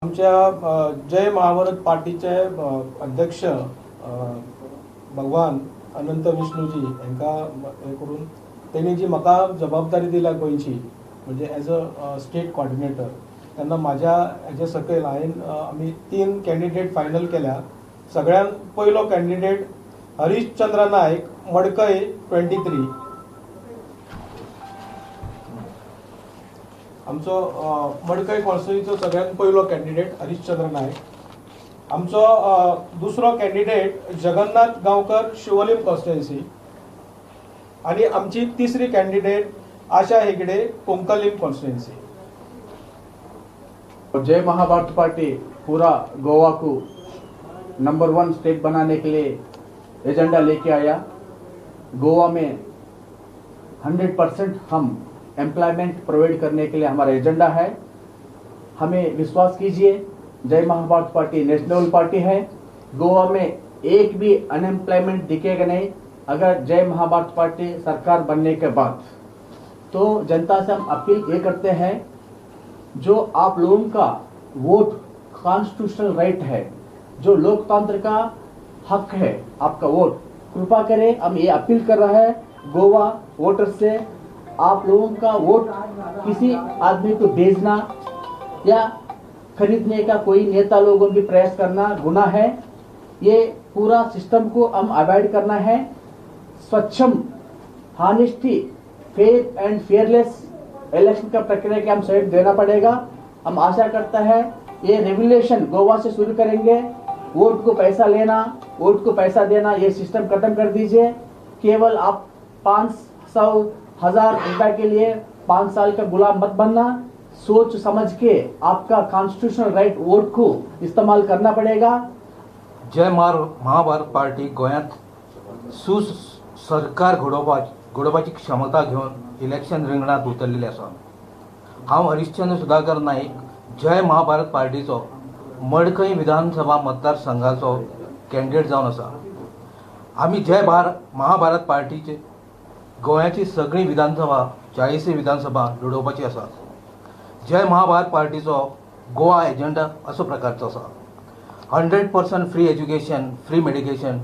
आमच्या जय महाभारत पार्टीचे अध्यक्ष भगवान अनंत विष्णुजी यांका हे करून त्यांनी जी म्हाका जबाबदारी दिल्या गोंयची म्हणजे एज अ स्टेट कोऑर्डिनेटर त्यांना माझ्या हेजे सकयल आम्ही 3 कॅन्डिडेट फायनल केल्या। सगळ्यात पहिलो कॅन्डिडेट हरिश्चंद्र नायक मडकय 23। आमचो मडकय कॉन्स्टिट्युन्सीचो सगळ्यात पहिलो कॅन्डिडेट हरिश्चंद्र नायक। आमचो दुसरो कॅन्डिडेट जगन्नाथ गांवकर शिवोलीम कॉन्स्टिट्युन्सी आणि आमची तिसरी कॅन्डिडेट आशा हेगड़े कोंकलीम कॉन्स्टिट्युन्सी। जय महाभारत पार्टी पूरा गोवा को नंबर 1 स्टेट बनाने के लिए एजेंडा लेके आया। गोवा में 100% हम एम्प्लॉयमेंट प्रोवाइड करने के लिए हमारा एजेंडा है। हमें विश्वास कीजिए, जय महाभारत पार्टी नेशनल पार्टी है। गोवा में एक भी अनएम्प्लॉयमेंट दिखेगा नहीं अगर जय महाभारत पार्टी सरकार बनने के बाद। तो जनता से हम अपील ये करते हैं, जो आप लोगों का वोट कॉन्स्टिट्यूशनल राइट है, जो लोकतंत्र का हक है आपका वोट, कृपा करें। हम ये अपील कर रहे हैं गोवा वोटर से, आप लोगों का वोट किसी आदमी को भेजना या खरीदने का कोई नेता लोगों की प्रयास करना गुनाह है। ये पूरा सिस्टम को हम अवॉइड करना है। स्वच्छम, honesty, fair and fearless election का प्रक्रिया के हम साइड देना पड़ेगा। हम आशा करता है ये रेगुलेशन गोवा से शुरू करेंगे। वोट को पैसा लेना, वोट को पैसा देना, ये सिस्टम खत्म कर दीजिए। केवल आप 500,000 रुपए के लिए 5 साल का गुलाम मत बनना। सोच समझ के आपका कॉन्स्टिट्यूशनल राइट वोट को इस्तेमाल करना पड़ेगा। जय महाभारत पार्टी गोंयांत सरकार घडोवपाची क्षमता घेऊन इलेक्शन रिंगणात उतरलेली आसा। हांव हरिश्चंद्र सुधाकर नाईक जय महाभारत पार्टीचो मडकय विधानसभा मतदारसंघाचो कॅन्डिडेट जावन आसा। आमी जय महाभारत पार्टीचे गोंयाची सगळी विधानसभा 40 विधानसभा लढोवपाची आसा। जय महाभारत पार्टीचो गोवा एजेंडा असो प्रकारचो आसा। 100% free education, free medication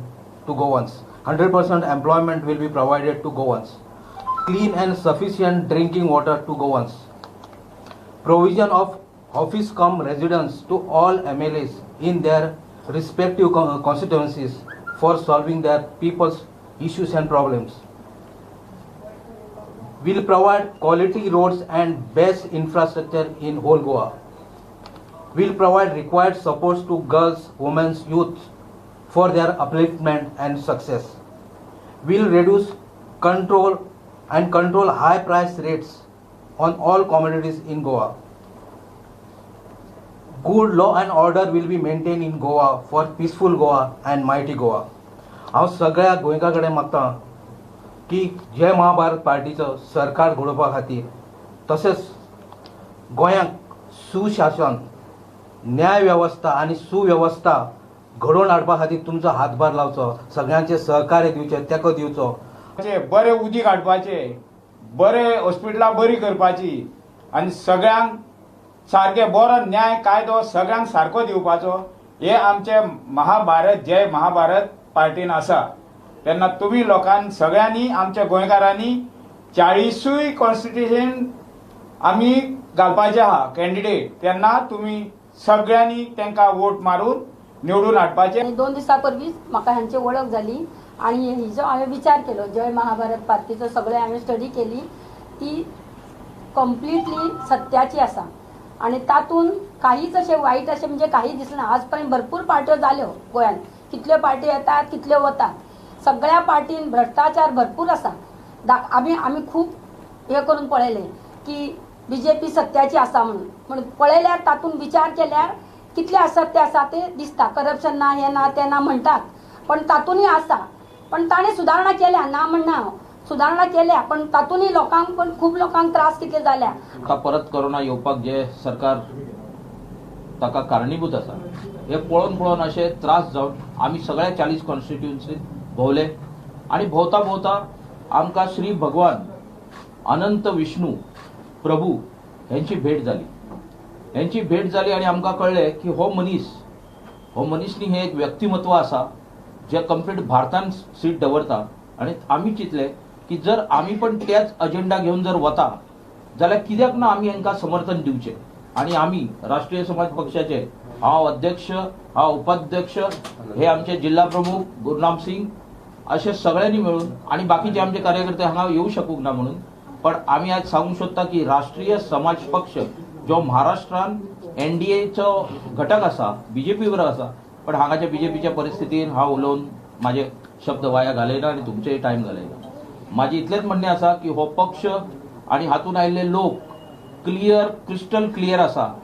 to Goans, 100% employment will be provided to Goans, clean and sufficient drinking water to Goans, provision of office cum residence to all MLAs in their respective constituencies for solving their people's issues and problems. Will provide quality roads and best infrastructure in whole Goa. Will provide required supports to girls, women, youth for their upliftment and success. Will reduce control high price rates on all commodities in Goa. Good law and order will be maintained in Goa for peaceful Goa and mighty Goa. हांव सगळ्या गोंयकार कडेन मागता की जय महाभारत पार्टीचं सरकार घडोवपा खातीर तसेच गोंयांत सुशासन, न्याय व्यवस्था आणि सुव्यवस्था घडोवन हाडपा खातीर तुमचो हातभार लावचो, सगळ्यांचे सहकार्य दिवचे, तेको दिवचो। बरे उदीक हाडपाचे, बरे हॉस्पिटलां बरी करपाची आणि सगळ्यांक सारखे बरो न्याय कायदो सगळ्यांक सारको दिवपाचो, हे आमचे महाभारत जय महाभारत पार्टीन आसा। तेन्ना तुम्ही लोकांनी सगळ्यांनी आमच्या गोंयकारांनी 40 कॉन्स्टिट्युशन आम्ही घालपाचे आहा कॅन्डिडेट, तेन्ना तुम्ही सगळ्यांनी त्यांना वोट मारून निवडून हाडपाचे। 2 दिवसांपूर्वी म्हाका ह्यांची ओळख झाली आणि हिजो हांवें विचार केलो जय महाभारत पार्टीचो सगळे हांवें स्टडी केली, ती कंप्लिटली सत्याची आसा आणि तातून काहीच असे वाईट असे म्हणजे काही दिसना। आजपर्यंत भरपूर पार्ट्यो जाल्यो गोंयांत, कितल्यो पार्टी येतात कितल्यो वतात, सगळ्या पार्टीन भ्रष्टाचार भरपूर आसा। आम्ही खूप हे करून पळयले की BJP सत्याची आसा म्हणून पळयल्यार तातून विचार केल्यार कितले असत्य आसा ते दिसता। करप्शन ना, हे ना, ते ना म्हणतात, पण तातूनही आसा। पण ताणे सुधारणा केल्या ना म्हणना, सुधारणा केल्या, पण तातूनही लोकांक पण खूप लोकांक त्रास कितले जाल्या। परत कोरोना येवपाक जे सरकार ताका कारणीभूत आसा हे पळोवन असे त्रास जावन आमी सगळ्या 40 कॉन्स्टिट्युएन्सीत भोवले आणि भोवता आमकां श्री भगवान अनंत विष्णू प्रभू यांची भेट झाली। यांची भेट जाली आणि आमकां कळलें की हो मनीस न्ही हे एक व्यक्तिमत्व आसा जे कंप्लीट भारतान सीट दवरता. आणि आमी चिंतले की जर आमी पण त्याच अजेंडा घेवन जर वता जाल्यार कित्याक ना आमी हांकां समर्थन दिवचें. आणि आमी राष्ट्रीय समाज पक्षाचे हांव अध्यक्ष, हांव उपाध्यक्ष, हे आमचे जिल्हा प्रमुख गुरनाम सिंग असे सगळ्यांनी मिळून आणि बाकीचे आमचे कार्यकर्ते हांगा येऊ शकूंक ना म्हणून, पण आमी आज सांगूंक सोदता की राष्ट्रीय समाज पक्ष जो महाराष्ट्रान NDAचो घटक आसा, BJP बरोबर आसा, पण हांगाच्या BJPच्या परिस्थितीन हांव उलोवन माझे शब्द वाया घालयना आणि तुमचेय टायम घालयना. माझे इतलेच म्हणणे आसा की हो पक्ष आणि हातून आयिल्ले लोक क्रिस्टल क्लियर आसा